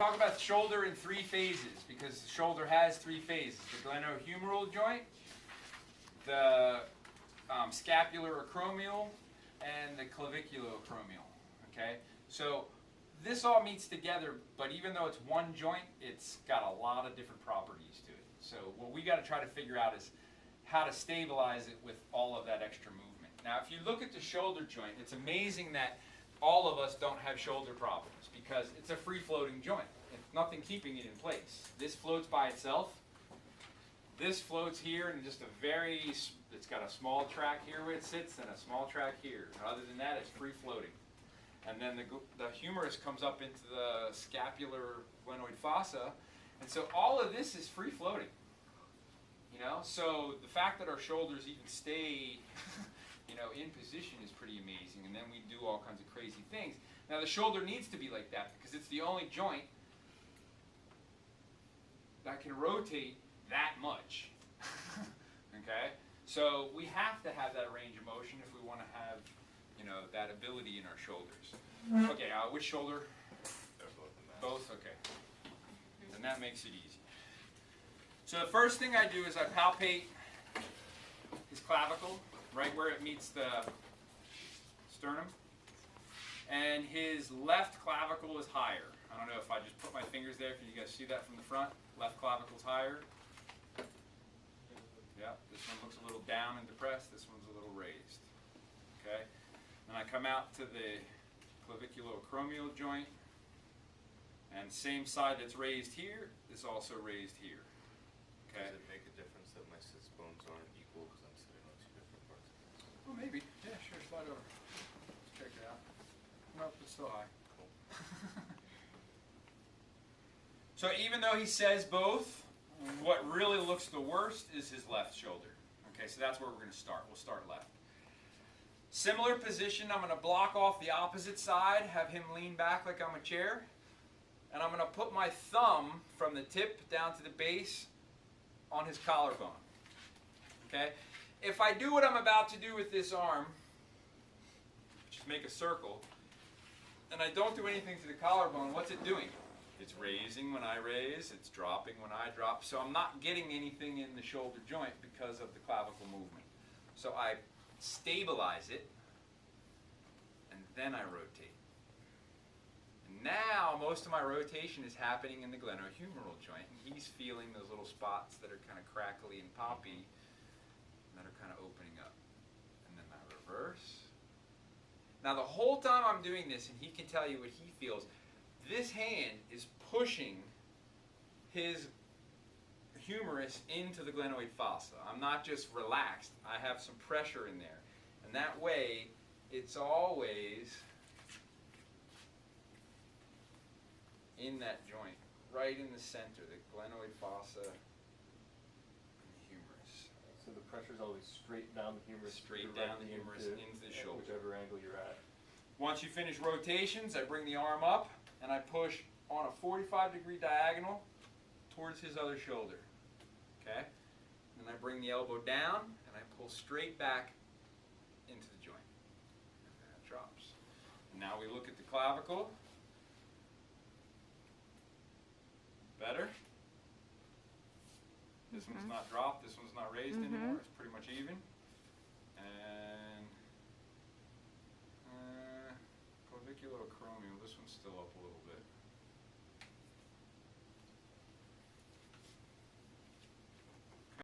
Talk about the shoulder in three phases because the shoulder has three phases: the glenohumeral joint, the scapuloacromial, and the claviculoacromial. Okay, so this all meets together, but even though it's one joint, it's got a lot of different properties to it. So what we got to try to figure out is how to stabilize it with all of that extra movement. Now, if you look at the shoulder joint, it's amazing that all of us don't have shoulder problems because it's a free-floating joint. It's nothing keeping it in place. This floats by itself. This floats here in just it's got a small track here where it sits and a small track here. Other than that, it's free-floating. And then the humerus comes up into the scapular glenoid fossa, and so all of this is free-floating. You know, so the fact that our shoulders even stay in position is pretty amazing, and then we do all kinds of crazy things. Now the shoulder needs to be like that because it's the only joint that can rotate that much. Okay? So we have to have that range of motion if we want to have, that ability in our shoulders. Okay, which shoulder? Both? Okay. And that makes it easy. So the first thing I do is I palpate his clavicle, right where it meets the sternum. And his left clavicle is higher. I don't know if I just put my fingers there. Can you guys see that from the front? Left clavicle's higher. Yeah, this one looks a little down and depressed. This one's a little raised. Okay? Then I come out to the claviculoacromial joint. And same side that's raised here is also raised here. Okay? Does it make a difference that my sits bones aren't equal because I'm sitting on two different parts of it? Oh, maybe. Yeah, sure. Slide over. Let's check it out. Nope, it's still high. Cool. So even though he says both, what really looks the worst is his left shoulder. Okay, so that's where we're going to start. We'll start left. Similar position, I'm going to block off the opposite side, have him lean back like I'm a chair, and I'm going to put my thumb from the tip down to the base on his collarbone. Okay? If I do what I'm about to do with this arm, which is make a circle, and I don't do anything to the collarbone, what's it doing? It's raising when I raise, it's dropping when I drop, so I'm not getting anything in the shoulder joint because of the clavicle movement. So I stabilize it, and then I rotate. And now most of my rotation is happening in the glenohumeral joint, and he's feeling those little spots that are kind of crackly and poppy, that are kind of opening up. And then I reverse. Now the whole time I'm doing this, and he can tell you what he feels, this hand is pushing his humerus into the glenoid fossa. I'm not just relaxed. I have some pressure in there. And that way, it's always in that joint, right in the center, the glenoid fossa and the humerus. So the pressure's always straight down the humerus. Straight down the humerus into the shoulder. Whichever angle you're at. Once you finish rotations, I bring the arm up and I push on a 45-degree diagonal towards his other shoulder. Okay? And I bring the elbow down and I pull straight back into the joint. And that drops. And now we look at the clavicle. Better? This one's not dropped, this one's not raised anymore. It's pretty much even. And claviculoacromial, this one's still up a little bit.